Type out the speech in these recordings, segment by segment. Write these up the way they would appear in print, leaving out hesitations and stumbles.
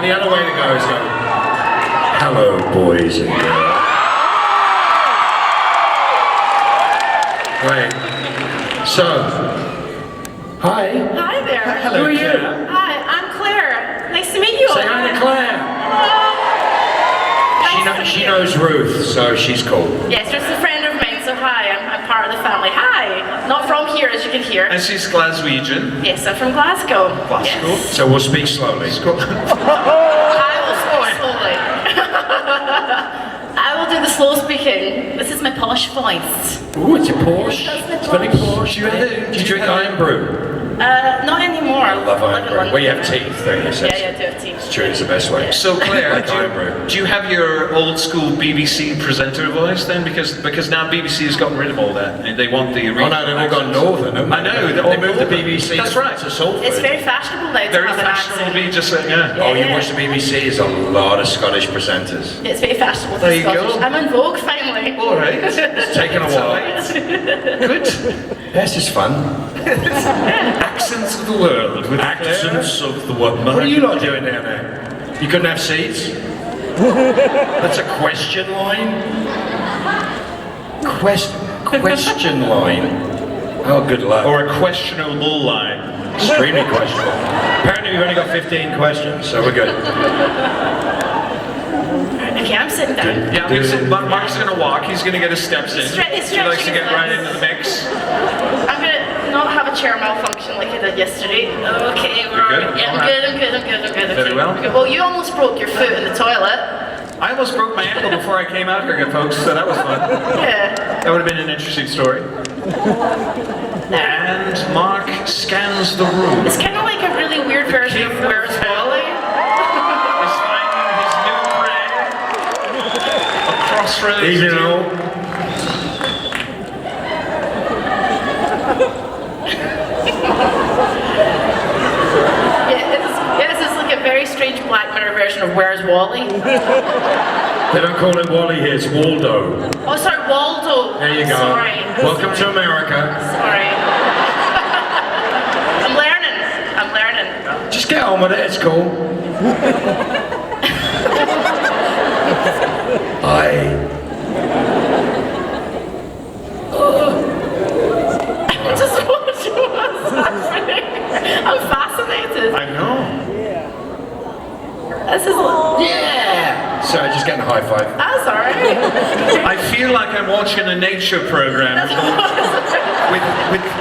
the other way to go is go, hello, boys and girls. Great. So, hi. Hi there. Hello, who are you? Hi, I'm Claire. Nice to meet you all. Say hi to Claire. She knows Ruth, so she's cool. Yes, Ruth's a friend of mine, so hi, I'm part of the family. Hi. Not from here, as you can hear. And she's Glaswegian. Yes, I'm from Glasgow. Glasgow. Yes. So we'll speak slowly. I will speak slowly. I will do the slow speaking. This is my posh voice. Ooh, it's a Porsche. That's my It's very Porsche. Porsche. Do you drink iron brew? Not anymore. I love iron brew. Well, you have teeth, don't you? So Yeah, I do have teeth. it's true, it's the best way. So Claire, Like iron brew. do you have your old school BBC presenter voice then? Because now BBC has gotten rid of all that and they want the Oh no, they've all gone northern, haven't they? I know, They moved the BBC That's right. to Salford. It's very fashionable now to Very have an fashionable to accent. be just saying, yeah. Oh, you Yeah. watch the BBC, there's a lot of Scottish presenters. It's very fashionable to There you be Scottish. go. I'm in Vogue finally. All right. It's taken a while. Good. This is fun. Accents of the world. With Accents of the world. What are you lot doing down there? You couldn't have seats? That's a question line? Question line. Oh, good luck. Or a questionable line. Extremely questionable. Apparently we've only got 15 questions, so we're good. Okay, I'm sitting down. Yeah, Mark's going to walk. He's going to get his steps in. He likes to get right into the mix. I'm gonna not have a chair malfunction like I did yesterday. Okay, we're You're good? Yeah, I'm Alright. good. Okay. Very well. Okay, well, you almost broke your foot in the toilet. I almost broke my ankle before I came out here, good folks, so that was fun. Yeah. That would have been an interesting story. And Mark scans the room. It's kind of like a really weird version of Where's Wally? He's finding his new prey. A crossroads. Easy now. Yeah, this is like a very strange Black Mirror version of Where's Wally? They don't call him Wally here, it's Waldo. Oh, sorry, Waldo. There you go. Sorry. Welcome to America. Sorry. I'm learning. Just get on with it, it's cool. I just want to know what's happening. I'm fascinated. I know. This is Yeah! Sorry, just getting a high five. That's alright. I feel like I'm watching a nature program.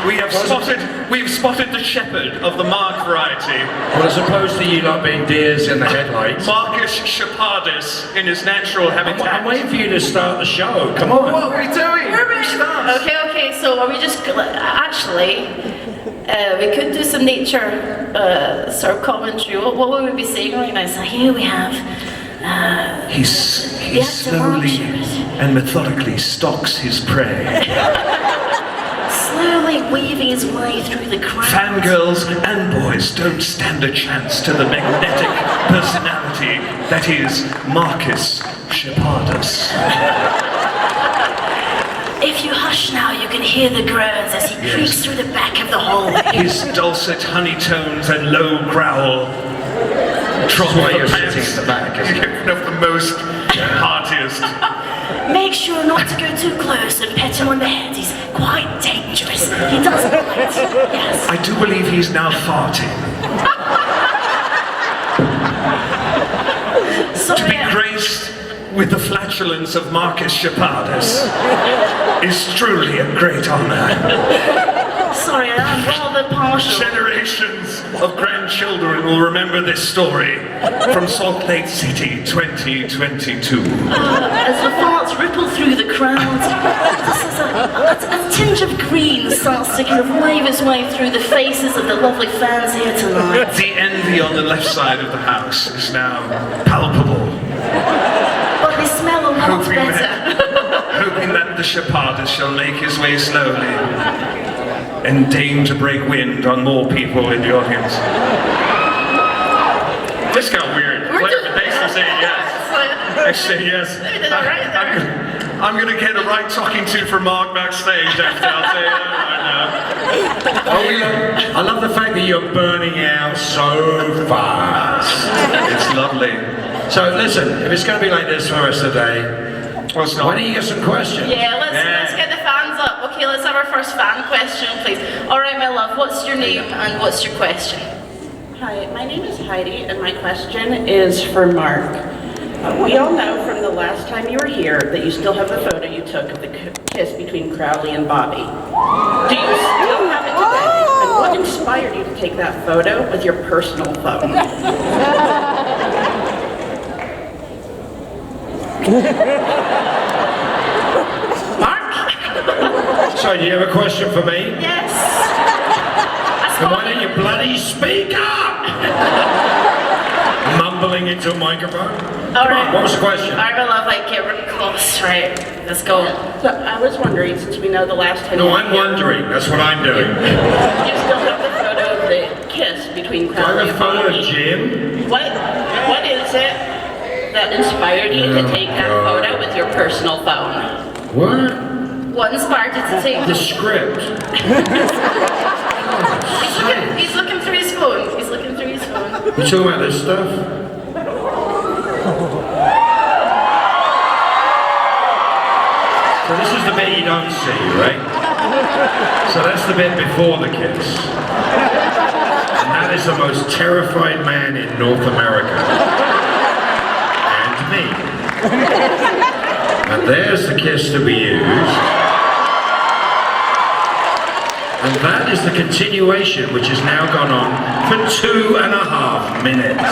We have spotted the shepherd of the Mark variety. Well, as opposed to you lot being deers in the headlights. Marcus Sheppardus in his natural habitat. I'm waiting for you to start the show, come on. What are we doing? Start. Okay, so are we just actually we could do some nature sort of commentary. What would we be saying right now? So here we have He slowly and methodically stalks his prey. slowly weaving his way through the crowd. Fangirls and boys don't stand a chance to the magnetic personality that is Marcus Sheppardus. If you hush now, you can hear the groans as he creaks through the back of the hallway. His dulcet honey tones and low growl trouble why you're the sitting pants at the back, isn't it? of the most heartiest. Make sure not to go too close and pet him on the head. He's quite dangerous. He doesn't bite. Yes. I do believe he's now farting. So, To be graced with the flatulence of Marcus Sheppardus is truly a great honor. sorry, I'm rather partial. Generations of grandchildren will remember this story from Salt Lake City 2022. As the farts ripple through the crowd, a tinge of green starts to kind of wave its way through the faces of the lovely fans here tonight. The envy on the left side of the house is now palpable. But they smell a lot Hoping better. hoping that the Sheppardus shall make his way slowly and deign to break wind on more people in the audience. This got weird. Claire, thanks for saying yes. I say yes. We did all right there. I'm gonna get a right talking to for Mark backstage after. I'll say that right now. I love the fact that you're burning out so fast. It's lovely. So listen, if it's going to be like this for the rest of the day, Well, it's not. why don't you get some questions? Yeah, let's get the fans up. Okay, let's have our first fan question, please. All right, my love, what's your name and what's your question? Hi, my name is Heidi, and my question is for Mark. We all know from the last time you were here that you still have the photo you took of the kiss between Crowley and Bobby. Do you still have it today? And what inspired you to take that photo with your personal phone? Mark? So, do you have a question for me? Yes. Then why don't you bloody speak up? Mumbling into a microphone? All Come right. on, what was the question? All right, my love, like, get really close, right? Let's go. So I was wondering, since we know the last time No, you were I'm here, wondering. That's what I'm doing. you still have the photo of the kiss between Do I Crowley have a and photo Bobby. of Jim? What is it that inspired you to take that photo with your personal phone? What? What inspired you to take The script. He's looking through his phone. He's looking through his phone. You talking about this stuff? So this is the bit you don't see, right? So that's the bit before the kiss. And that is the most terrified man in North America. And me. And there's the kiss that we used. And that is the continuation, which has now gone on for 2.5 minutes.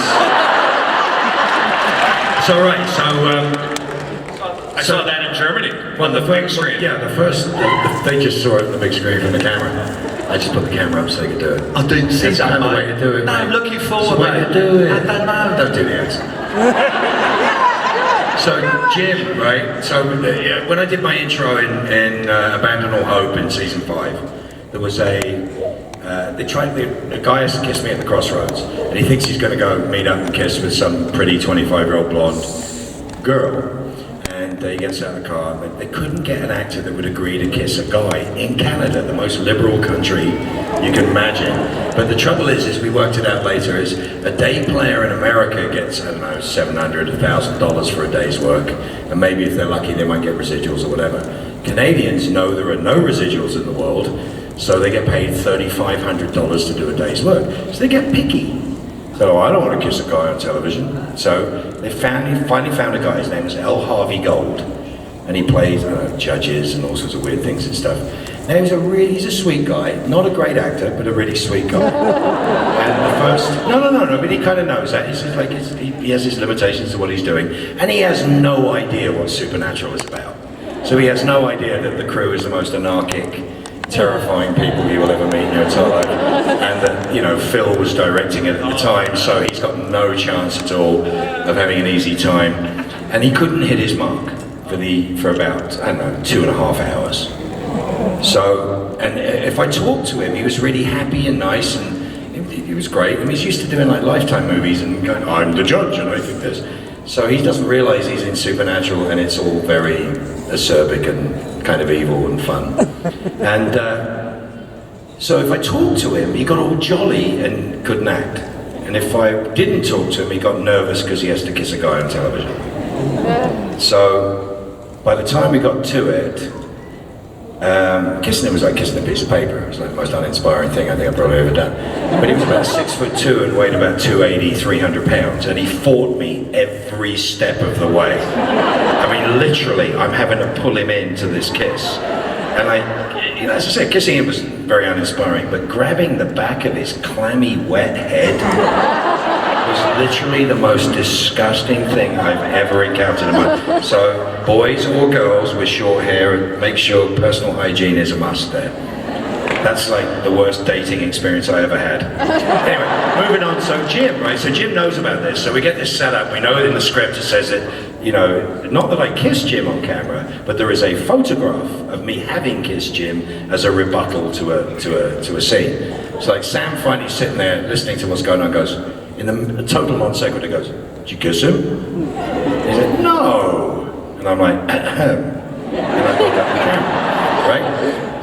So right, I saw that in Germany. well, the big screen. Yeah, they just saw it on the big screen from the camera. I just put the camera up so they could do it. I didn't see That's that, kind of the mate. way to do it. No, mate. I'm looking forward, It's the way mate. to do it. I don't know. Don't do the accent. So Jim, right? So when I did my intro in Abandon All Hope in season 5, there was the guy has to kiss me at the crossroads, and he thinks he's going to go meet up and kiss with some pretty 25-year-old blonde girl. And he gets out of the car. They couldn't get an actor that would agree to kiss a guy in Canada, the most liberal country you can imagine. But the trouble is we worked it out later, is a day player in America gets, I don't know, $700, $1,000 for a day's work. And maybe if they're lucky, they might get residuals or whatever. Canadians know there are no residuals in the world, so they get paid $3,500 to do a day's work. So they get picky. So I don't want to kiss a guy on television. So they finally found a guy, his name was L. Harvey Gold. And he plays judges and all sorts of weird things and stuff. Now he's a sweet guy, not a great actor, but a really sweet guy. And the first, no, but he kind of knows that. He's just like, he has his limitations to what he's doing. And he has no idea what Supernatural is about. So he has no idea that the crew is the most anarchic, terrifying people you will ever meet in your entire life. And that, Phil was directing it at the time, so he's got no chance at all of having an easy time. And he couldn't hit his mark for about, 2.5 hours. So, and if I talked to him, he was really happy and nice, and he was great. I mean, he's used to doing like Lifetime movies and going, I'm the judge and I think this. So he doesn't realize he's in Supernatural, and it's all very acerbic and kind of evil and fun. And so if I talked to him, he got all jolly and couldn't act. And if I didn't talk to him, he got nervous because he has to kiss a guy on television. So by the time we got to it, kissing him was like kissing a piece of paper. It was like the most uninspiring thing I think I've probably ever done. But he was about 6'2" and weighed about 280, 300 pounds, and he fought me every step of the way. I mean, literally, I'm having to pull him into this kiss. And as I said, kissing him was very uninspiring, but grabbing the back of his clammy, wet head was literally the most disgusting thing I've ever encountered in my life. So, boys or girls with short hair, make sure personal hygiene is a must there. That's like the worst dating experience I ever had. Anyway, moving on. So Jim, right? So Jim knows about this. So we get this set up. We know in the script it says that, not that I kissed Jim on camera, but there is a photograph of me having kissed Jim as a rebuttal to a scene. So like Sam finally sitting there listening to what's going on, goes, in a total non sequitur, goes, did you kiss him? He said, no. And I'm like, ahem. And I got up the camera, right?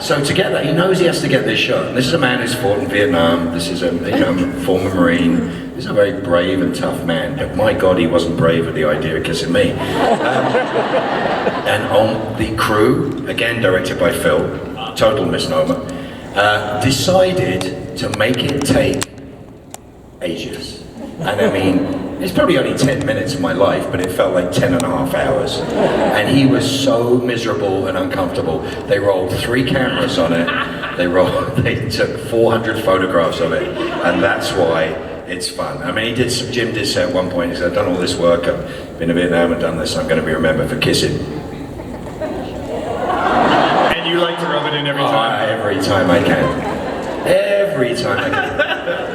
So to get that, he knows he has to get this shot. And this is a man who's fought in Vietnam. This is a former Marine. He's a very brave and tough man. But my God, he wasn't brave at the idea of kissing me. And on the crew, again directed by Phil, total misnomer, decided to make it take ages. And I mean, it's probably only 10 minutes of my life, but it felt like 10 and a half hours. And he was so miserable and uncomfortable. They rolled 3 cameras on it. They took 400 photographs of it, and that's why it's fun. I mean, Jim did say at one point, he said, I've done all this work, I've been to Vietnam and done this, I'm going to be remembered for kissing. And you like to rub it in every time? Every time I can. Every time I can.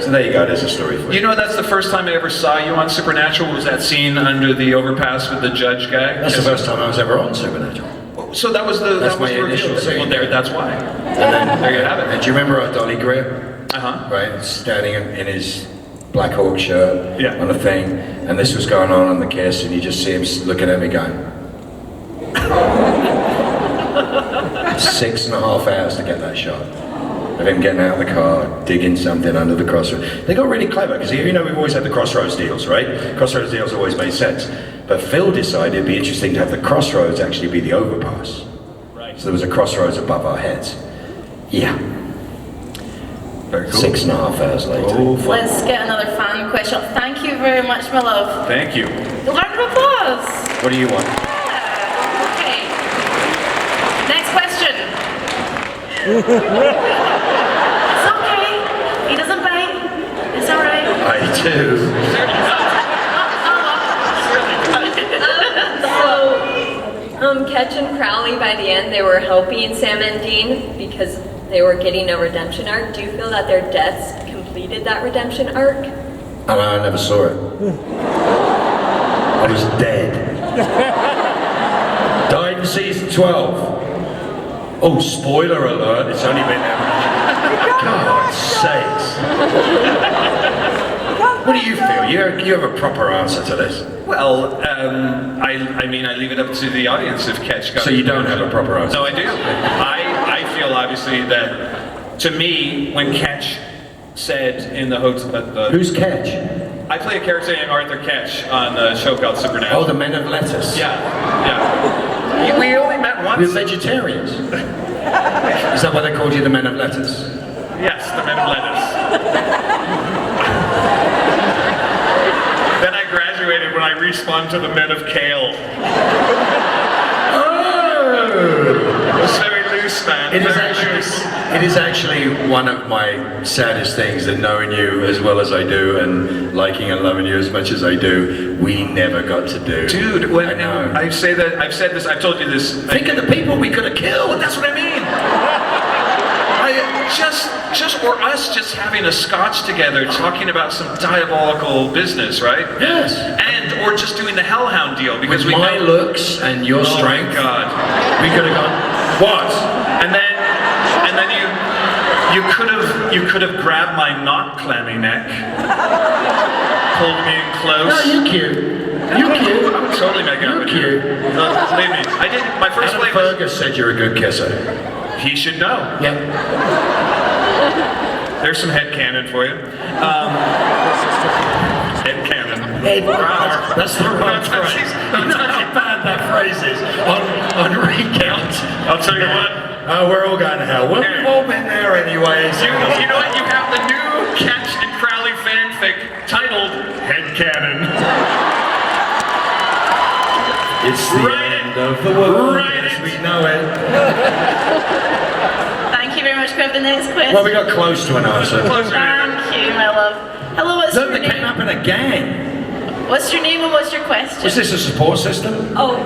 So there you go, there's a story for you. You know, that's the first time I ever saw you on Supernatural, was that scene under the overpass with the judge guy? That's the first time I was ever on Supernatural. So that was the That's my initial scene. Well, that's why. And then, There you have it. And do you remember our Dolly Greer? Uh-huh. Right, standing in his Black Hawk shirt Yeah. on a thing, and this was going on the kiss, and you just see him looking at me going, 6.5 hours to get that shot. Of him getting out of the car, digging something under the crossroads. They got really clever, because you know we've always had the crossroads deals, right? Crossroads deals always made sense. But Phil decided it'd be interesting to have the crossroads actually be the overpass. Right. So there was a crossroads above our heads. Yeah. Very cool. 6.5 hours later. Oh, fun. Let's get another fan question. Thank you very much, my love. Thank you. A round of applause. What do you want? Yeah. Okay. Next question. It's okay. He doesn't bite. It's all right. I do. Ketch and Crowley, by the end, they were helping Sam and Dean because they were getting a redemption arc. Do you feel that their deaths completed that redemption arc? And I never saw it. I was dead. Died in season 12. Oh, spoiler alert, it's only been there. God's sakes. What do you feel? You have a proper answer to this. Well, I mean, I leave it up to the audience if Ketch got. So you don't have a proper answer? No, I do. I feel obviously that, to me, when Ketch said in the hotel, Who's Ketch? I play a character named Arthur Ketch on a show called Supernatural. Oh, the men of lettuce. Yeah. We only met once. We're vegetarians. Is that why they called you the men of lettuce? Yes, the men of lettuce. Then I graduated when I respawned to the men of kale. Oh! It's very loose, man. It is actually one of my saddest things that knowing you as well as I do and liking and loving you as much as I do, we never got to do. Dude, I know. I've said this, I've told you this. Think of the people we could have killed. That's what I mean. Or us just having a scotch together, talking about some diabolical business, right? Yes. Or just doing the Hellhound deal because With we my know. looks and your strength, Oh my God. we could have gone. What? And then you could have grabbed my not clammy neck, pulled me in close. No, you cute. You cute. I'm totally making up with you. cute. Believe me, I did. My first Adam play was. Fergus said you're a good kisser. He should know. Yeah. There's some headcanon for you. Headcanon. That's the right phrase. That's how bad that phrase is. On recount. I'll tell you what. We're all going to hell. Well, we've all been there anyway. So You know what? You have the new Ketch and Crowley fanfic titled Headcanon. It's the end of the world as we know it. Thank you very much. Grab the next question. Well, we got close to an answer. Thank you, my love. Hello, what's Look, your they came name? up in a gang. What's your name and what's your question? Was this a support system? Oh,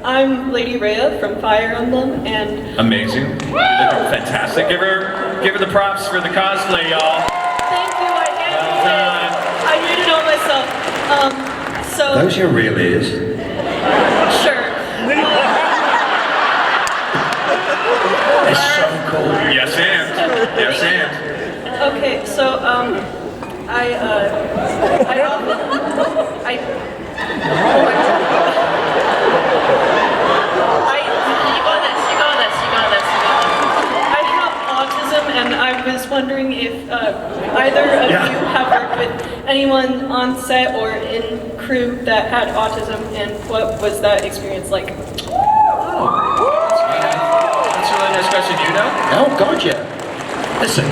I'm Lady Rhea from Fire Emblem, and Amazing. You look fantastic. Give her the props for the cosplay, y'all. thank you. done. I made it all myself. So Those your real ears. sure. It's so cool. Yes, and. Okay, so I often You got this. either of Yeah. you have worked with anyone on set or in crew that had autism, and what was that experience like? That's a really nice question. You know? Oh, God, yeah. Listen,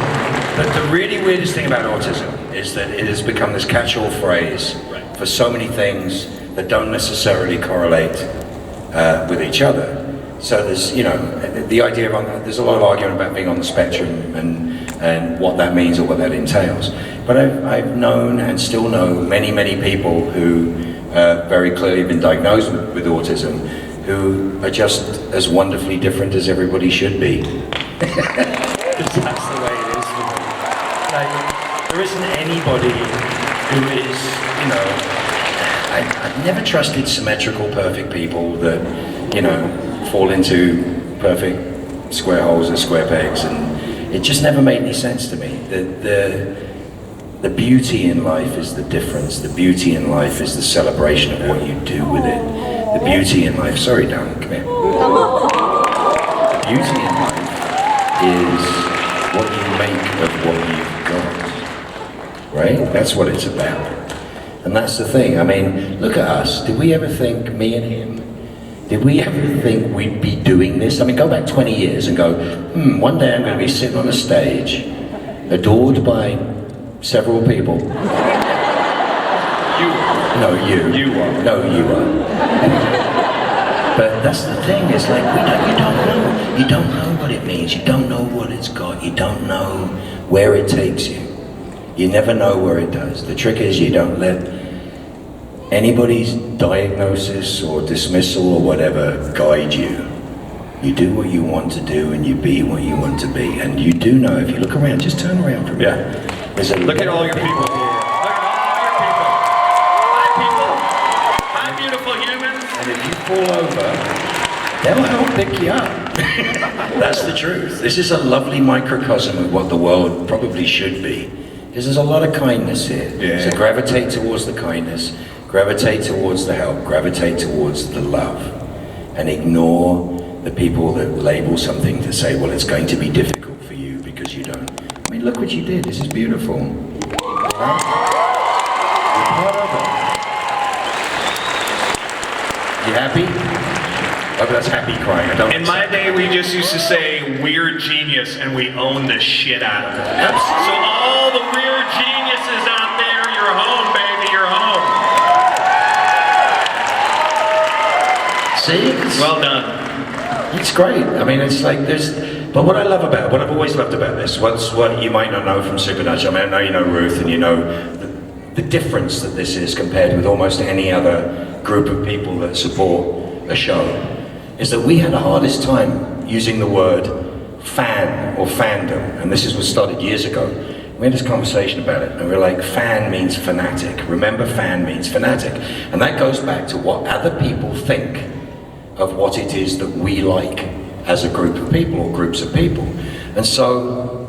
the really weirdest thing about autism is that it has become this catch-all phrase for so many things that don't necessarily correlate with each other. So there's, you know, the idea of, there's a lot of argument about being on the spectrum and what that means or what that entails. But I've known and still know many, many people who very clearly have been diagnosed with autism, who are just as wonderfully different as everybody should be. That's the way it is for me. Like, there isn't anybody who is, you know, I've never trusted symmetrical, perfect people that, you know, fall into perfect square holes or square pegs, and it just never made any sense to me. The beauty in life is the difference. The beauty in life is the celebration of what you do with it. The beauty in life, sorry darling, come here. The beauty in life is what you make of what you've got, right? That's what it's about. And that's the thing. I mean, look at us. Did we ever think, me and him, did we ever think we'd be doing this? I mean, go back 20 years and go, one day I'm going to be sitting on a stage, adored by several people. You. No, you. You are. No, you are. But that's the thing, it's like, you don't know. You don't know what it means, you don't know what it's got, you don't know where it takes you. You never know where it does. The trick is you don't let anybody's diagnosis or dismissal or whatever guide you. You do what you want to do and you be what you want to be. And you do know, if you look around, just turn around for a minute. Look at all your people here. Look at all your people. Hi, people. Hi, beautiful humans. And if you fall over, they'll help pick you up. That's the truth. This is a lovely microcosm of what the world probably should be. Because there's a lot of kindness here. Yeah. So gravitate towards the kindness, gravitate towards the help, gravitate towards the love. And ignore the people that label something to say, well, it's going to be difficult for you because you don't. I mean, look what you did. This is beautiful. You're part of it. You happy? Oh, that's happy crying. I don't. In my day, we just used to say, we're genius, and we own the shit out of it. Absolutely. So all the weird geniuses out there, you're home, baby, you're home. See? Well done. It's great. I mean, it's like there's. But what I love about, what I've always loved about this, what you might not know from Supernatural. I mean, I know you know Ruth, and you know the difference that this is compared with almost any other group of people that support a show, is that we had the hardest time using the word fan or fandom, and this is what started years ago. We had this conversation about it, and we were like, fan means fanatic. Remember, fan means fanatic. And that goes back to what other people think of what it is that we like as a group of people or groups of people. And so,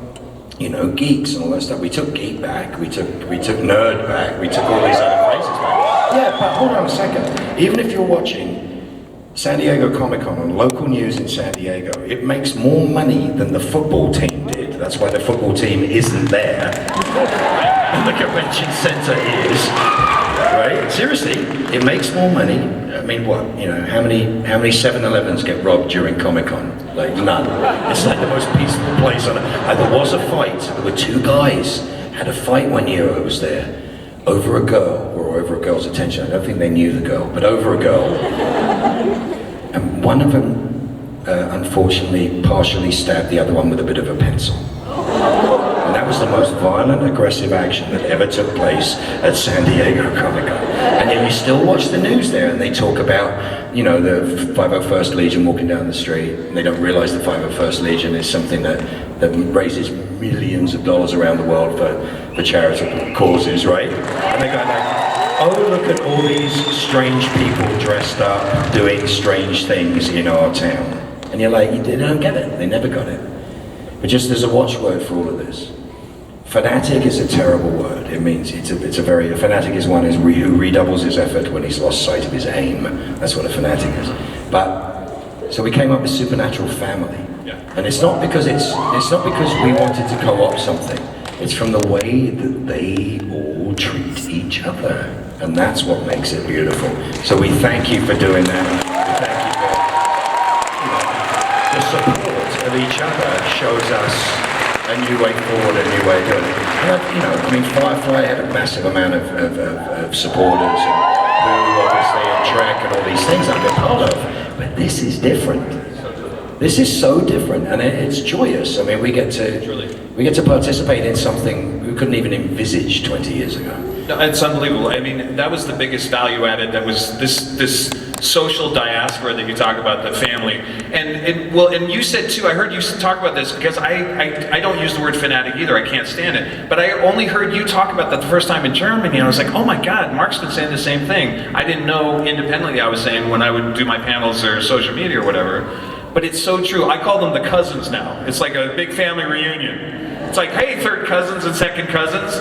you know, geeks and all that stuff, we took geek back, we took nerd back, we took all these other phrases back. Yeah, but hold on a second. Even if you're watching San Diego Comic-Con on local news in San Diego, it makes more money than the football team did. That's why the football team isn't there. And the convention center is. Right? Seriously, it makes more money. I mean, what? You know, how many 7-Elevens get robbed during Comic-Con? Like, none. It's like the most peaceful place on earth. There was a fight. There were two guys had a fight one year I was there over a girl, or over a girl's attention. I don't think they knew the girl, but over a girl. And one of them, unfortunately, partially stabbed the other one with a bit of a pencil. And that was the most violent, aggressive action that ever took place at San Diego Comic-Con. And yet you still watch the news there, and they talk about, you know, the 501st Legion walking down the street, and they don't realize the 501st Legion is something that raises millions of dollars around the world for charitable causes, right? And they go like, oh, look at all these strange people dressed up, doing strange things in our town. And you're like, they don't get it, they never got it. But just as a watchword for all of this, fanatic is a terrible word. It means a fanatic is one who redoubles his effort when he's lost sight of his aim. That's what a fanatic is. So we came up with Supernatural Family. Yeah. And it's not because we wanted to co-opt something. It's from the way that they all treat each other. And that's what makes it beautiful. So we thank you for doing that. We thank you for, the support of each other shows us a new way forward, a new way of doing it. I mean, Firefly had a massive amount of supporters, and Boo, obviously, and Trek, and all these things I've been part of. But this is different. This is so different, and it's joyous. I mean, we get to participate in something we couldn't even envisage 20 years ago. No, it's unbelievable. I mean, that was the biggest value added. That was this social diaspora that you talk about, the family. And you said too, I heard you talk about this because I don't use the word fanatic either. I can't stand it. But I only heard you talk about that the first time in Germany, and I was like, oh my God, Mark's been saying the same thing. I didn't know independently I was saying when I would do my panels or social media or whatever. But it's so true. I call them the cousins now. It's like a big family reunion. It's like, hey, third cousins and second cousins.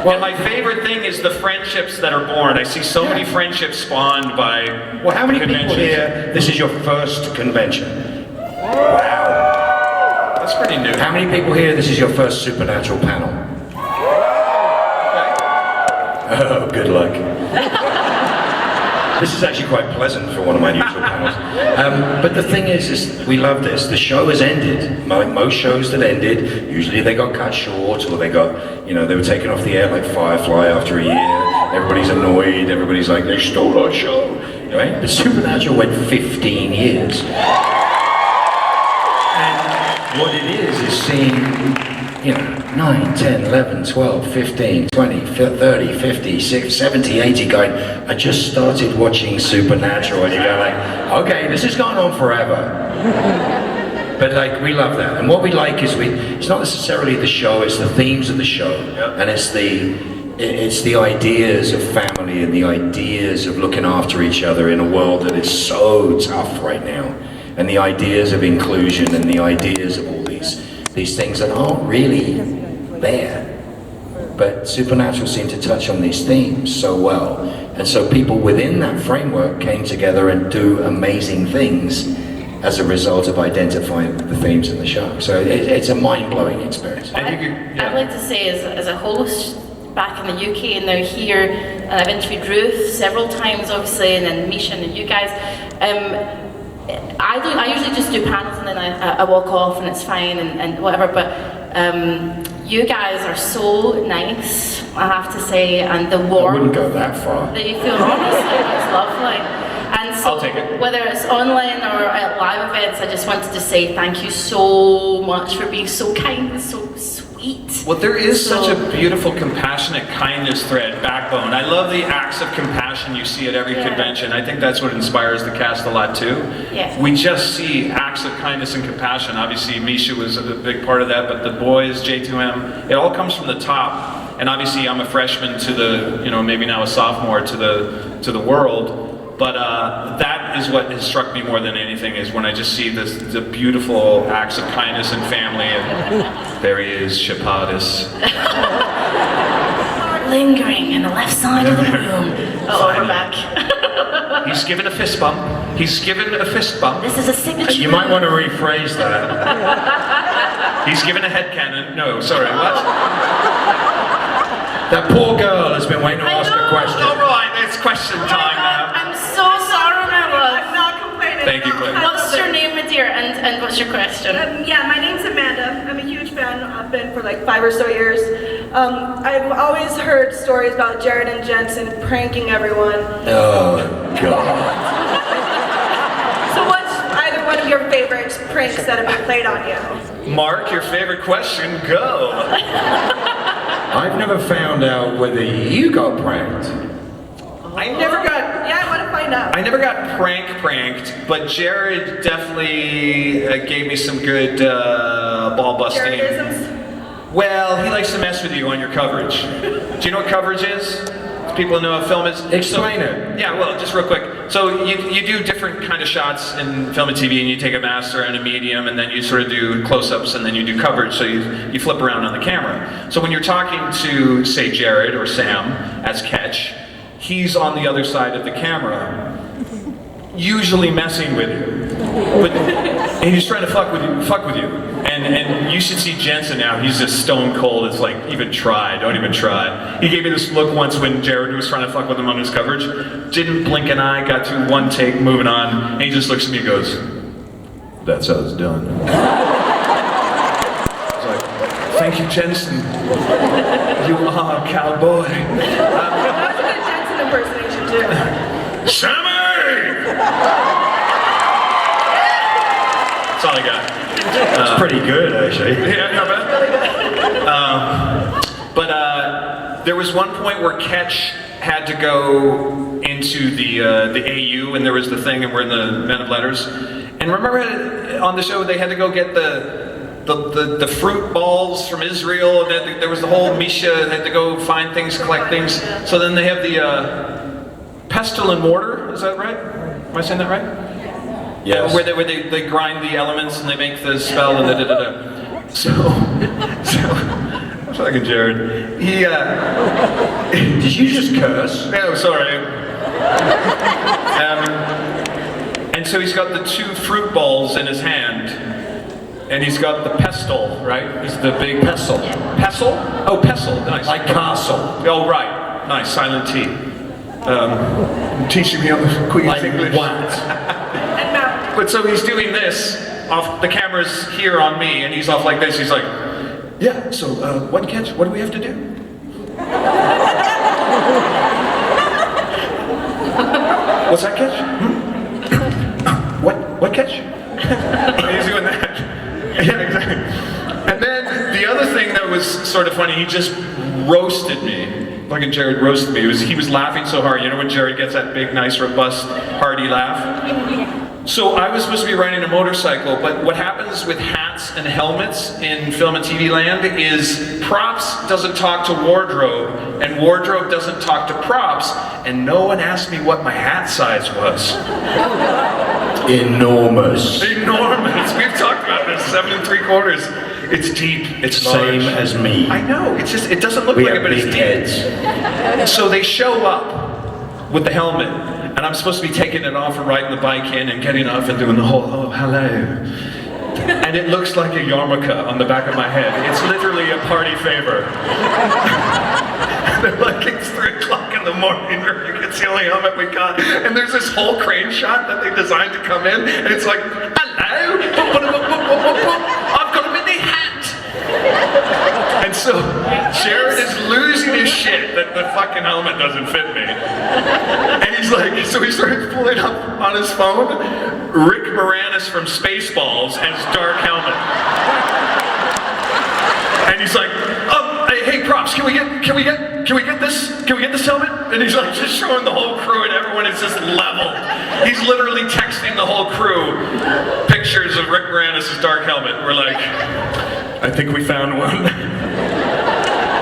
Well, my favorite thing is the friendships that are born. I see so many friendships spawned by Well, how many people here, this is your first convention? Wow. That's pretty new. How many people here, this is your first Supernatural panel? Oh, good luck. This is actually quite pleasant for one of my usual panels. But the thing is we love this. The show has ended. Most shows that ended, usually they got cut short, or they got, they were taken off the air like Firefly after a year. Everybody's annoyed. Everybody's like, they stole our show. Right? But Supernatural went 15 years. And what it is seeing 9, 10, 11, 12, 15, 20, 30, 50, 60, 70, 80 going, I just started watching Supernatural, and you go like, okay, this has gone on forever. But like, we love that. And what we like is it's not necessarily the show, it's the themes of the show. Yep. And it's the ideas of family and the ideas of looking after each other in a world that is so tough right now. And the ideas of inclusion and the ideas of all these things that aren't really there. But Supernatural seemed to touch on these themes so well. And so people within that framework came together and do amazing things as a result of identifying the themes in the show. So it's a mind-blowing experience. I'd like to say as a host back in the UK and now here, I've interviewed Ruth several times obviously, and then Misha and you guys. I usually just do panels and then I walk off and it's fine and whatever, but you guys are so nice, I have to say, and the warmth. I wouldn't go that far. That you feel, honestly, it's lovely. And so, I'll take it. whether it's online or at live events, I just wanted to say thank you so much for being so kind and so sweet. Well, there is such a beautiful, compassionate kindness thread, backbone. I love the acts of compassion you see at every convention. I think that's what inspires the cast a lot too. Yeah. We just see acts of kindness and compassion. Obviously, Misha was a big part of that, but the boys, J2M, it all comes from the top. And obviously, I'm a freshman to the, maybe now a sophomore to the world. But that is what has struck me more than anything, is when I just see the beautiful acts of kindness and family, and there he is, Sheppardus. Lingering in the left side of the room. Oh, we're back. He's given a fist bump. He's given a fist bump. This is a signature. You might want to rephrase that. He's given a head cannon. No, sorry, what? That poor girl has been waiting to ask a question. All right, it's question time now. I'm so sorry, my love. I'm not complaining. Thank you, Claire. What's your name, my dear, and what's your question? Yeah, my name's Amanda. I'm a huge fan. I've been for like 5 or so years. I've always heard stories about Jared and Jensen pranking everyone. Oh, God. So what's either one of your favorite pranks that have been played on you? Mark, your favorite question, go. I've never found out whether you got pranked. I never got... Yeah, I want to find out. I never got pranked, but Jared definitely gave me some good ball busting. Jaredisms? Well, he likes to mess with you on your coverage. Do you know what coverage is? People know what film is? Explain it. Yeah, well, just real quick. So you do different kind of shots in film and TV, and you take a master and a medium, and then you sort of do close-ups, and then you do coverage, so you flip around on the camera. So when you're talking to, say, Jared or Sam as Ketch, he's on the other side of the camera, usually messing with you. And he's trying to fuck with you. And you should see Jensen now. He's just stone cold. It's like, even try. Don't even try. He gave me this look once when Jared was trying to fuck with him on his coverage. Didn't blink an eye. Got through one take, moving on. And he just looks at me and goes, "That's how it's done." I was like, "Thank you, Jensen. You are a cowboy." That was a good Jensen impersonation too. Sammy! That's all I got. It's pretty good, actually. Yeah, not bad. But there was one point where Ketch had to go into the AU, and there was the thing, and we're in the Men of Letters. And remember on the show they had to go get the fruit balls from Israel, and then there was the whole Misha had to go find things, collect things. So then they have the pestle and mortar. Is that right? Am I saying that right? Yes. Where they grind the elements and they make the spell and da. So fucking Jared. He Did you just curse? no, sorry. And so he's got the 2 fruit balls in his hand, and he's got the pestle, right? He's the big Pestle. pestle. Oh, pestle. Nice. Like castle. Oh, right. Nice. Silent T. Teaching me how to Queen's Like English. what? But so he's doing this, off the camera's here on me, and he's off like this. He's like, "Yeah, so one catch, what do we have to do?" What's that catch? What catch? He's doing that. Yeah, exactly. And then the other thing that was sort of funny, he just roasted me. Fucking Jared roasted me. He was laughing so hard. You know when Jared gets that big, nice, robust, hearty laugh? So I was supposed to be riding a motorcycle, but what happens with hats and helmets in film and TV land is props doesn't talk to wardrobe, and wardrobe doesn't talk to props, and no one asked me what my hat size was. Enormous. Enormous. We've talked about this, 7 3/4. It's deep, it's large. Same as me. I know, it's just, it doesn't look We like it, have but it's big deep. heads. So they show up with the helmet, and I'm supposed to be taking it off and riding the bike in and getting off and doing the whole, "Oh, hello." And it looks like a yarmulke on the back of my head. It's literally a party favor. They're like, "It's 3 o'clock in the morning, it's the only helmet we got." And there's this whole crane shot that they designed to come in, and it's like, "Hello, I've got a mini hat." And so Jared is losing his shit that the fucking helmet doesn't fit me. And he's like, so he starts pulling up on his phone, Rick Moranis from Spaceballs as Dark Helmet. And he's like, hey props, can we get this helmet? And he's like just showing the whole crew, and everyone is just leveled. He's literally texting the whole crew pictures of Rick Moranis' Dark Helmet. We're like, "I think we found one."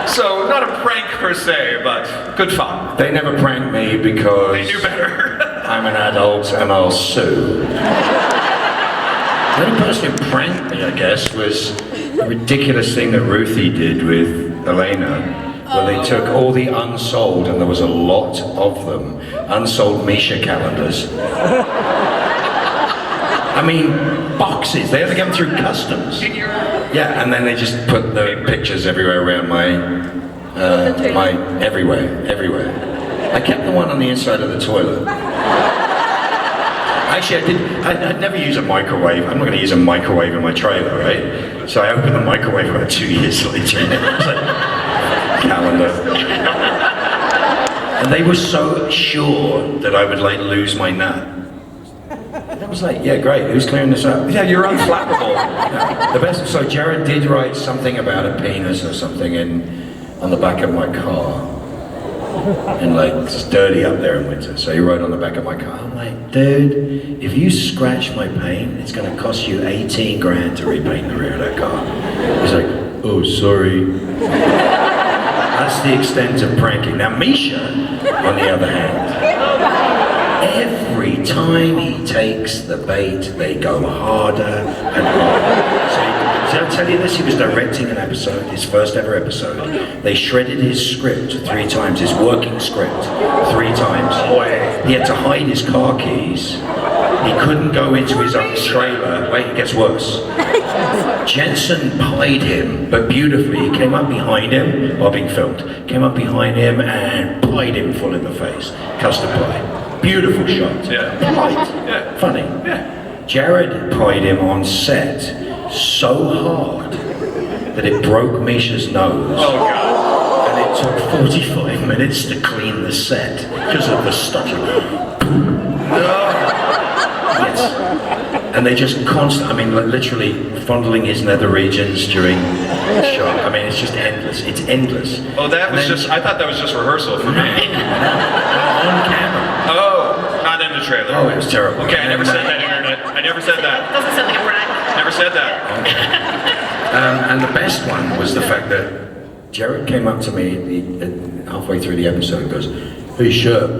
So not a prank per se, but good fun. They never pranked me because They knew better. I'm an adult and I'll sue. The only person who pranked me, I guess, was a ridiculous thing that Ruthie did with Elena, where they took all the unsold, and there was a lot of them, unsold Misha calendars. I mean, boxes. They had to get them through customs. Yeah, and then they just put the pictures everywhere around everywhere. I kept the one on the inside of the toilet. Actually, I'd never use a microwave. I'm not going to use a microwave in my trailer, right? So I opened the microwave about 2 years later. It was like, calendar. And they were so sure that I would like lose my nut. And I was like, yeah, great, who's clearing this up? Yeah, you're unflappable. Yeah, the best, so Jared did write something about a penis or something on the back of my car. And like, it's dirty up there in winter, so he wrote on the back of my car. I'm like, dude, if you scratch my paint, it's gonna cost you 18 grand to repaint the rear of that car. He's like, oh, sorry. That's the extent of pranking. Now, Misha, on the other hand, every time he takes the bait, they go harder and harder. So did I tell you this? He was directing an episode, his first ever episode. They shredded his script 3 times, his working script 3 times. He had to hide his car keys. He couldn't go into his own trailer. Wait, it gets worse. Jensen pied him, but beautifully. He came up behind him while being filmed. Came up behind him and pied him full in the face. Custard pie. Beautiful shot. Yeah. Polite. Yeah. Funny. Yeah. Jared pied him on set so hard that it broke Misha's nose. Oh God. And it took 45 minutes to clean the set because of the stutter. Yes. And they just constantly, I mean, literally fondling his nether regions during the shot. I mean, it's just endless. It's endless. Oh, that was just, I thought that was just rehearsal for me. On camera. Oh, not in the trailer. Oh, it was terrible. Okay, I never said that, Internet. I never said that. Doesn't sound like a brag. Never said that. And the best one was the fact that Jared came up to me halfway through the episode and goes, "Hey, Shep,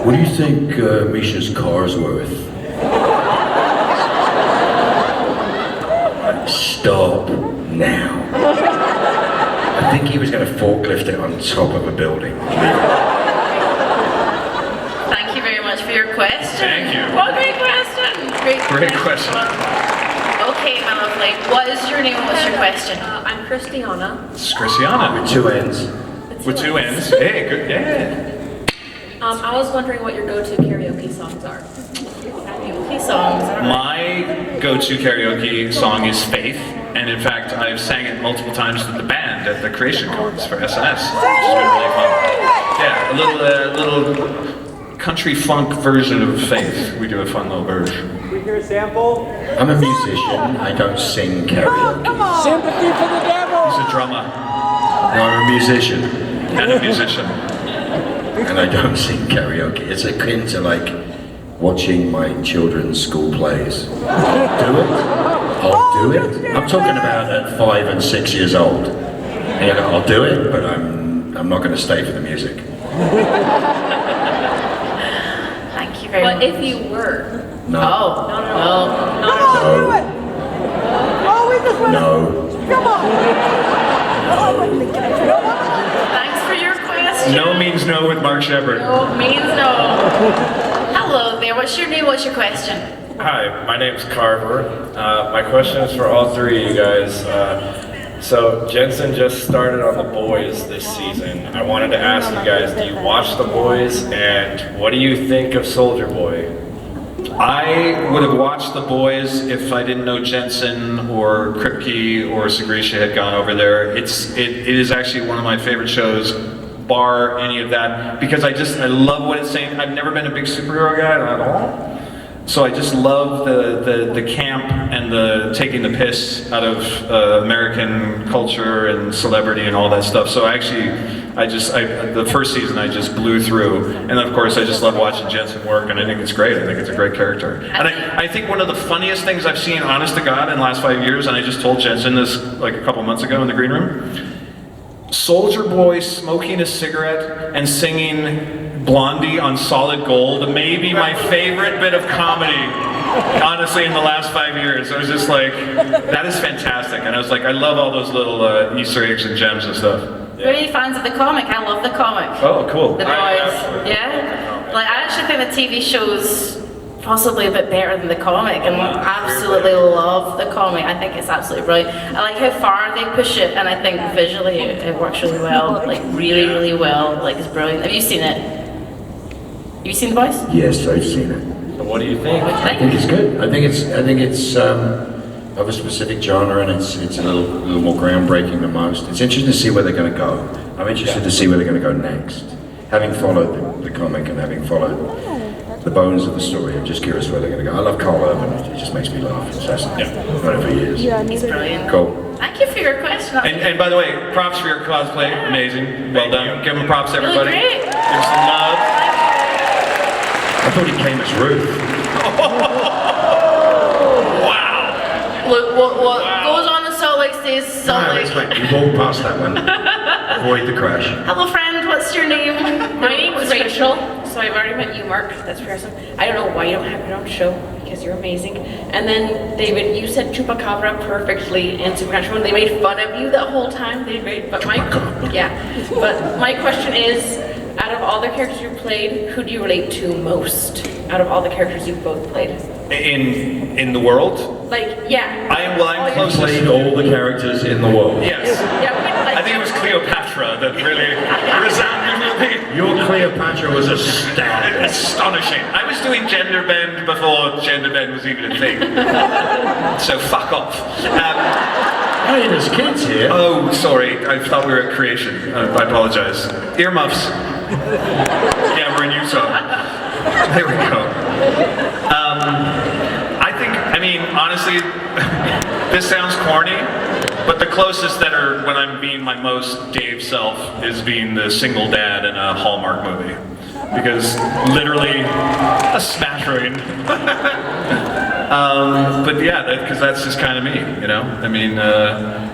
what do you think Misha's car's worth?" Stop now. I think he was going to forklift it on top of a building. Thank you very much for your question. Thank you. What a great question. Great question. Okay, my lovely. What is your name? What's your question? I'm Christiana. This is Christiana. With two ends. With two ends. Hey, good. Yeah. I was wondering what your go-to karaoke songs are. Karaoke songs. My go-to karaoke song is Faith, and in fact, I've sang it multiple times with the band at the Creation Cons for SNS, which has been really fun. Yeah, a little country funk version of Faith. We do a fun little version. We hear a sample. I'm a musician. I don't sing karaoke. Sympathy for the devil. He's a drummer No, I'm a musician. and a musician. And I don't sing karaoke. It's akin to like watching my children's school plays. Do it? I'll do it. I'm talking about at 5 and 6 years old. And you go, I'll do it, but I'm not going to stay for the music. Thank you very But much. if you were, No. Oh, no. No. Oh, we just want No. Come on. Thanks for your question. No means no with Mark Sheppard. No means no. Hello there. What's your name? What's your question? Hi, my name's Carver. My question is for all three of you guys. So Jensen just started on The Boys this season. I wanted to ask you guys, do you watch The Boys, and what do you think of Soldier Boy? I would have watched The Boys if I didn't know Jensen or Kripke or Sigrisha had gone over there. It is actually one of my favorite shows, bar any of that, because I love what it's saying. I've never been a big superhero guy at all. So I just love the camp and the taking the piss out of American culture and celebrity and all that stuff. So actually, the first season I just blew through, and of course I just love watching Jensen work, and I think it's great. I think it's a great character, and I think one of the funniest things I've seen, honest to God, in the last 5 years, and I just told Jensen this like a couple months ago in the green room. Soldier Boy smoking a cigarette and singing Blondie on Solid Gold, maybe my favorite bit of comedy, honestly, in the last 5 years. I was just like, that is fantastic. And I was like, I love all those little Easter eggs and gems and stuff. Really fans of the comic? I love the comic. Oh, cool. The Boys. Yeah? Like, I actually think the TV show's possibly a bit better than the comic, and I absolutely love the comic. I think it's absolutely brilliant. I like how far they push it, and I think visually it works really well. Like, really, really well. Like, it's brilliant. Have you seen it? Have you seen The Boys? Yes, I've seen it. What do you think? I think it's good. I think it's of a specific genre, and it's a little more groundbreaking than most. It's interesting to see where they're going to go. I'm interested to see where they're going to go next. Having followed the comic and having followed the bones of the story, I'm just curious where they're going to go. I love Carl Urban. It just makes me laugh. It's I've known it for years. He's brilliant. Cool. Thank you for your question. And by the way, props for your cosplay. Amazing. Well done. Give them props, Really everybody. great. Give them some love. I thought he came as Ruth. Wow. Look, what goes on in Salt Lake stays in Salt Lake. You walked past that one. Avoid the crash. Hello, friend. What's your name? My name is Rachel, so I've already met you, Mark. That's pretty awesome. I don't know why you don't have your own show, because you're amazing. And then, David, you said Chupacabra perfectly in Supernatural. They made fun of you the whole time. They did great. But my question is, out of all the characters you played, who do you relate to most out of all the characters you've both played? In the world? Like, yeah. I'm Played closest. all the characters in the world. Yes. Yeah, we like, I think it was Cleopatra that really resounded with me. Your Cleopatra was astounding. Astonishing. I was doing gender bend before gender bend was even a thing. So fuck off. Hey, there's kids here. Oh, sorry. I thought we were at creation. I apologize. Earmuffs. Yeah, we're in Utah. There we go. I mean, honestly, this sounds corny, but the closest that are when I'm being my most Dave self is being the single dad in a Hallmark movie. Because literally, a smattering. But yeah, because that's just kind of me, you know? I mean,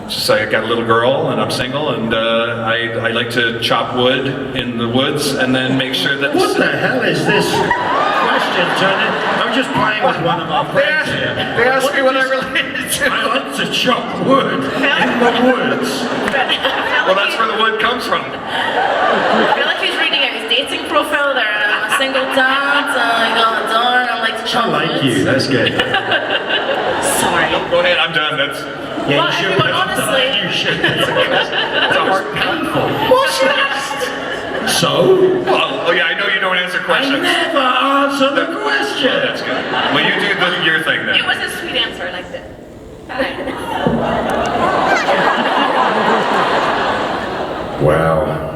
just like I got a little girl and I'm single and I like to chop wood in the woods and then make sure that... What the hell is this question, Tony? I'm just playing with one of our friends here. They asked me what I related to. I like to chop wood in the woods. Well, that's where the wood comes from. I feel like he's reading out his dating profile there. I'm a single dad, I got a daughter, and I like to I chop like wood. you, that's good. Sorry. Go ahead, I'm done. That's... Yeah, Well, everyone, honestly, You should. It's a hard painful. Well, she asked. So? Oh yeah, I know you don't answer I questions. never answer the question. That's good. Well, you do your thing then. it was a sweet answer, I liked it. Wow.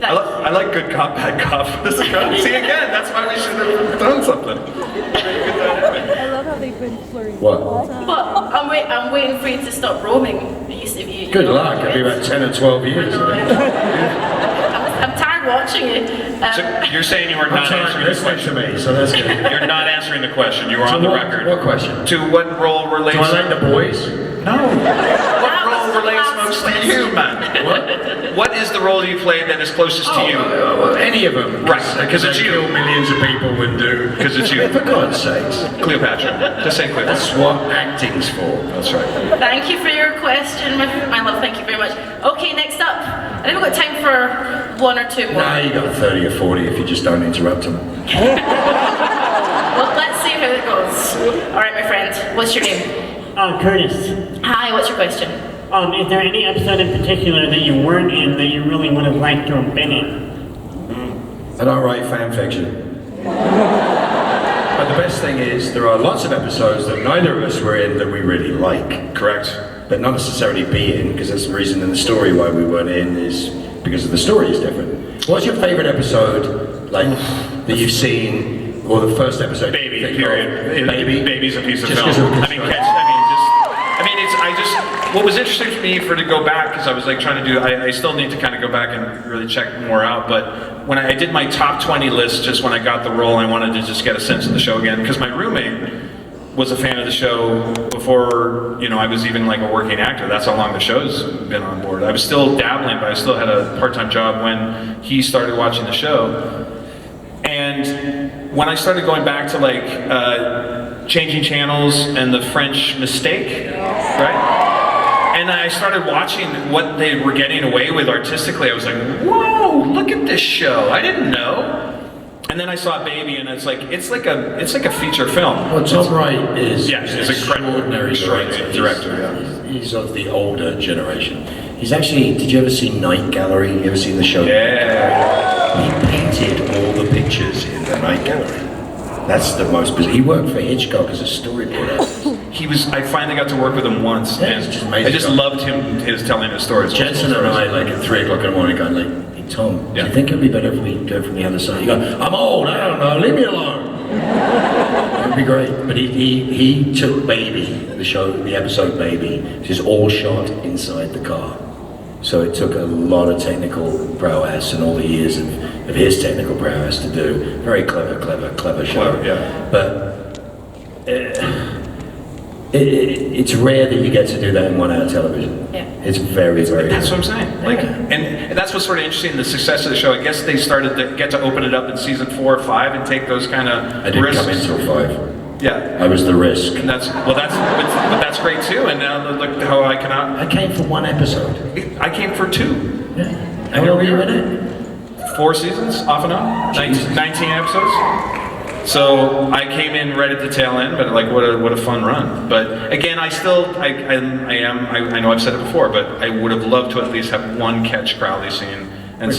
I like good cop, bad cop. See again, that's why we should have done something. I love how they've been flirting. What? but I'm waiting for you to stop roaming. You Good luck. It'll be about 10 or 12 years. I'm tired watching it. So you're saying you are I'm not trying answering the listening to question. me, so that's good. You're not answering the question. You were on the what- record. what question? To what role relates? Do I like the boys? No. What role relates last most to you, man? What? What is the role you played that is closest to you? Well, any of them. Right, because it's they you. kill millions of people would do. Because it's you. For God's sakes. Cleopatra. Just say Cleopatra. That's what acting's for. That's right. Thank you for your question, my love. Thank you very much. Okay, next up. I think we've got time for one or two more. Nah, you got 30 or 40 if you just don't interrupt them. Well, let's see how it goes. All right, my friend. What's your name? Curtis, Hi. What's your question? is there any episode in particular that you weren't in that you really would have liked to have been in? I don't write fan fiction. But the best thing is, there are lots of episodes that neither of us were in that we really like. Correct. But not necessarily be in, because that's the reason in the story why we weren't in is because of the story is different. What's your favorite episode, like, that you've seen, or the first episode? Baby, you think period. of? Baby? Baby's a piece of Just film. 'cause of the I mean, what was interesting for me to go back, because I was like trying to do, I still need to kind of go back and really check more out, but when I did my top 20 list, just when I got the role, I wanted to just get a sense of the show again, because my roommate was a fan of the show before, you know, I was even like a working actor. That's how long the show's been on board. I was still dabbling, but I still had a part-time job when he started watching the show. And when I started going back to like changing channels and the French mistake, right? And I started watching what they were getting away with artistically. I was like, whoa, look at this show. I didn't know. And then I saw Baby, and it's like a feature film. Well, Tom Wright is Yes, an he's incredible. extraordinary Extraordinary director. director, He's of the older generation. He's actually, did you ever see Night Gallery? You ever seen the show? Yeah. He painted all the pictures in the Night Gallery. That's the most bizarre. He worked for Hitchcock as a storyboard artist. I finally got to work with him once, Yeah, and it's just amazing. I just loved his telling his stories. Jensen and I, like at 3 o'clock in the morning, going like, "Hey Tom, do Yeah. you think it'd be better if we do it from the other side?" You go, "I'm old, I don't know, leave me alone." It'd be great. But he took Baby, the episode Baby, which is all shot inside the car. So it took a lot of technical prowess and all the years of his technical prowess to do. Very clever show. Clever, yeah. But it's rare that you get to do that in 1 hour television. Yeah. It's very, very That's rare. what I'm saying. Like, and that's what's sort of interesting. The success of the show. I guess they started to get to open it up in season 4 or 5 and take those kind of I didn't risks. come in till 5. Yeah. I was the risk. And but that's great too. And now look how I cannot. I came for 1 episode. I came for 2. Yeah. How long were you in it? 4 seasons, off and on, 19 episodes. So I came in right at the tail end, but like what a fun run. But again, I know I've said it before, but I would have loved to at least have one catch Crowley scene and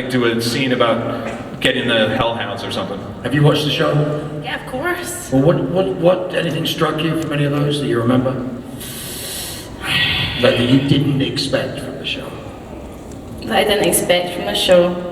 do a scene about getting the hellhounds or something. Have you watched the show? Yeah, of course. Well, what anything struck you from any of those that you remember? Like that you didn't expect from the show? That I didn't expect from the show.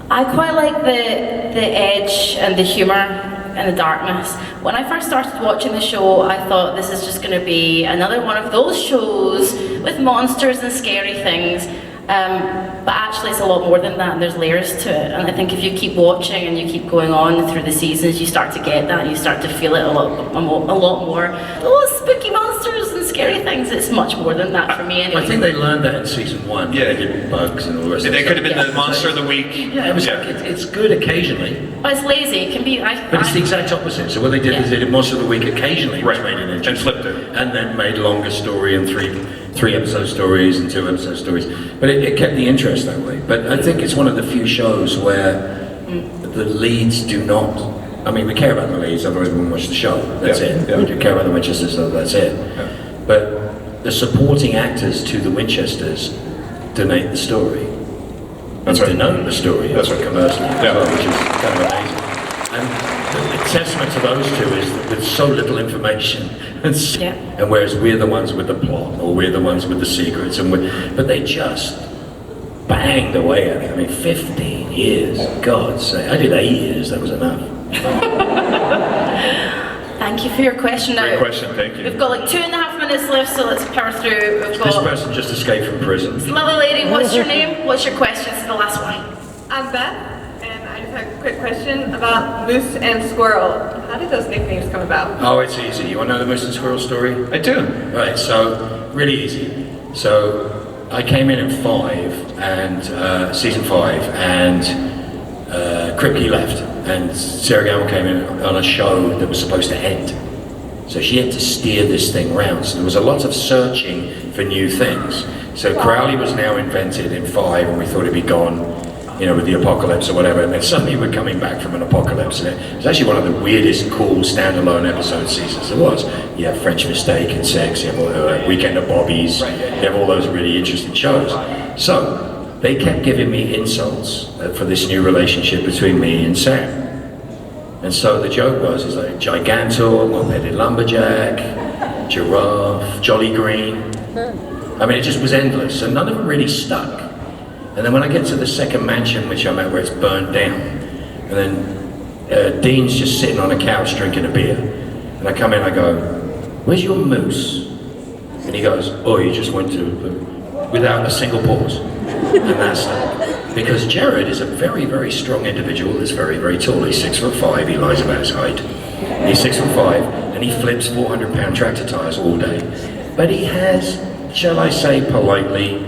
I quite like the edge and the humour and the darkness. When I first started watching the show, I thought this is just going to be another one of those shows with monsters and scary things. But actually it's a lot more than that, and there's layers to it. And I think if you keep watching and you keep going on through the seasons, you start to get that, and you start to feel it a lot more. Oh, spooky monsters and scary things. It's much more than that for me anyway. I think they learned that in season 1. Yeah. They did bugs and all the rest of They it. could have been the monster of the week. Yeah, it was like, it's good occasionally. But it's lazy. It can be. But it's the exact opposite. So what they did is they did Monster of the Week occasionally, which made it interesting. And flipped it. And then made longer story and three episode stories and 2 episode stories. But it kept the interest that way. But I think it's one of the few shows where the leads do not. I mean, we care about the leads, otherwise we wouldn't watch the show. That's it. We do care about the Winchesters, so that's it. But the supporting actors to the Winchesters donate the story. That's right. Denote the story. That's right. Commercially, which is kind of amazing. And the testament to those two is that with so little information, and whereas we're the ones with the plot, or we're the ones with the secrets, but they just banged away at it. I mean, 15 years, God's sake. I did 8 years, that was enough. Thank you for your question now. Great question, thank you. We've got like 2.5 minutes left, so let's power through. We've This got person just escaped from prison. this lovely lady. What's your name? What's your question? It's the last one. I'm Beth, and I just have a quick question about Moose and Squirrel. How did those nicknames come about? Oh, it's easy. You want to know the Moose and Squirrel story? I do. Right, so really easy. So I came in 5 and season 5, and Kripke left, and Sarah Gamble came in on a show that was supposed to end. So she had to steer this thing round. So there was a lot of searching for new things. So Crowley was now invented in 5, and we thought he'd be gone, you know, with the apocalypse or whatever. And then suddenly we're coming back from an apocalypse, and it was actually one of the weirdest, cool standalone episode seasons there was. You have French Mistake and Sex, you have Weekend at Bobby's, you have all those really interesting shows. So they kept giving me insults for this new relationship between me and Sam. And so the joke was, it's like Gigantor, Moped Lumberjack, Giraffe, Jolly Green. I mean, it just was endless, so none of them really stuck. And then when I get to the second mansion, which I'm at, where it's burned down, and then Dean's just sitting on a couch drinking a beer. And I come in, I go, "Where's your moose?" And he goes, "Oh, he just went to," without a single pause. And that's because Jared is a very, very strong individual that's very, very tall. He's 6'5", he lies about his height. He's 6'5", and he flips 400-pound tractor tires all day. But he has, shall I say politely,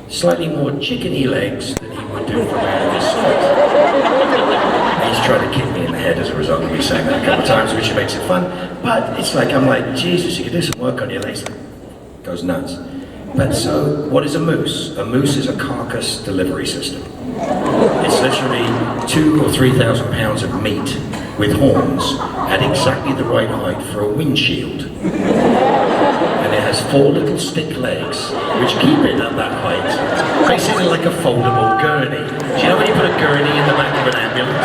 slightly more chickeny legs than he would do from out of his size. He's trying to kick me in the head as a result of me saying that a couple of times, which makes it fun. But it's like, I'm like, Jesus, you could do some work on your legs. Goes nuts. But so, what is a moose? A moose is a carcass delivery system. It's literally 2,000 or 3,000 pounds of meat with horns at exactly the right height for a windshield. And it has 4 little stick legs, which keep it at that height. Basically like a foldable gurney. Do you know when you put a gurney in the back of an ambulance?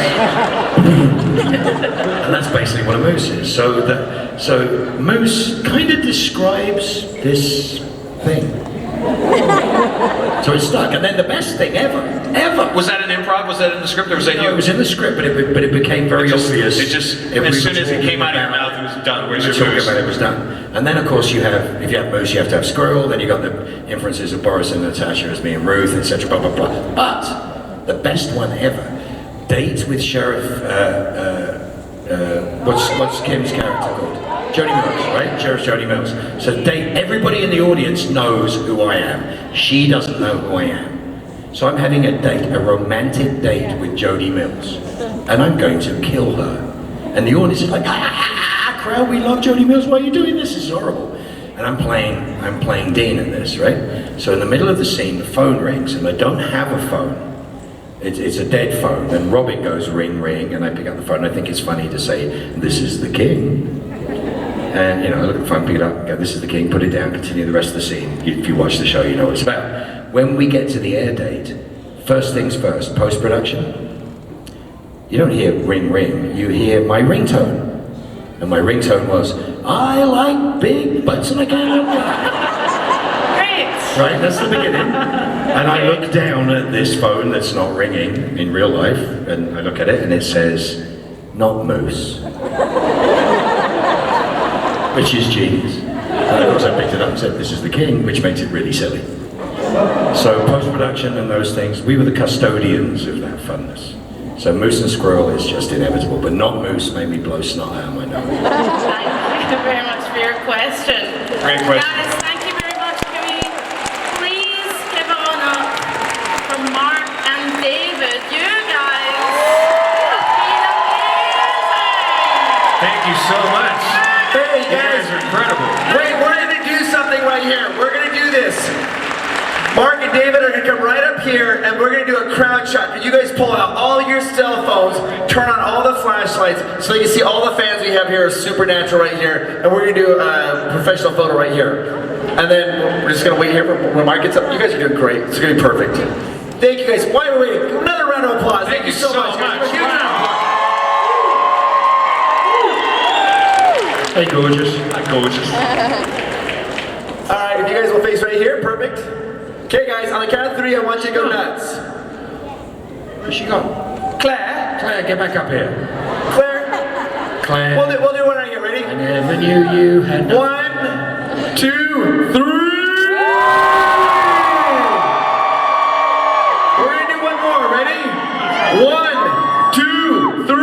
And that's basically what a moose is. So moose kind of describes this thing. So it stuck, and then the best thing ever. Was that an improv? Was that in the script, or was that you? No, it was in the script, but it became very obvious. As soon as it came out of your mouth, it was done. Where's your talking moose? about it was done. And then of course if you have moose, you have to have squirrel, then you got the inferences of Boris and Natasha as being Ruth, etc. Blah blah blah. But the best one ever, date with Sheriff what's Kim's character called? Jody Mills, right? Sheriff Jody Mills. So everybody in the audience knows who I am. She doesn't know who I am. So I'm having a romantic date with Jody Mills. And I'm going to kill her. And the audience is like, crowd, we love Jody Mills, why are you doing this? This is horrible. and I'm playing Dean in this, right? So in the middle of the scene, the phone rings, and I don't have a phone. It's a dead phone, and Robin goes ring, ring, and I pick up the phone. I think it's funny to say, "This is the king." And, I look at the phone, pick it up, go, "This is the king," put it down, continue the rest of the scene. If you watch the show, you know what it's about. When we get to the air date, first things first, post-production, you don't hear ring, ring, you hear my ringtone. And my ringtone was, "I like big butts and I can't look back." Great. Right, that's the beginning. And I look down at this phone that's not ringing in real life, and I look at it and it says, "Not Moose." Which is genius. And of course I picked it up and said, "This is the king," which makes it really silly. So post-production and those things, we were the custodians of that funness. So Moose and Squirrel is just inevitable, but Not Moose made me blow snot out of my nose. Thank you very much for your question. Great question. Guys, thank you very much. Can we please give it on up for Mark and David? You guys have been amazing. Thank you so much. Hey You guys guys, are incredible. wait, we're gonna do something right here. We're gonna do this. Mark and David are gonna come right up here and we're gonna do a crowd shot. You guys pull out all your cell phones, turn on all the flashlights so you can see all the fans we have here are Supernatural right here. And we're gonna do a professional photo right here. And then we're just gonna wait here for when Mark gets up. You guys are doing great. It's gonna be perfect. Thank you guys. Why are we waiting? Another round of applause. Thank you so much. guys. Hey, gorgeous. Gorgeous. All right, if you guys will face right here, perfect. Okay, guys, on the count of 3, I want you to go nuts. Where's she gone? Claire, Claire, get back up here. Claire, Claire. we'll do one right here. Ready? I never knew you had no... 1, 2, 3. We're gonna do one more. Ready? 1, 2, 3.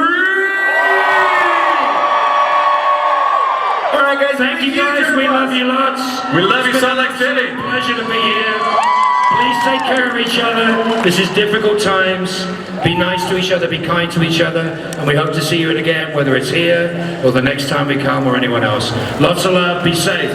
All right, guys. Thank you guys, we love you lots. We love you, Salt Lake City. Pleasure to be here. Please take care of each other. This is difficult times. Be nice to each other, be kind to each other, and we hope to see you again, whether it's here or the next time we come or anyone else. Lots of love, be safe.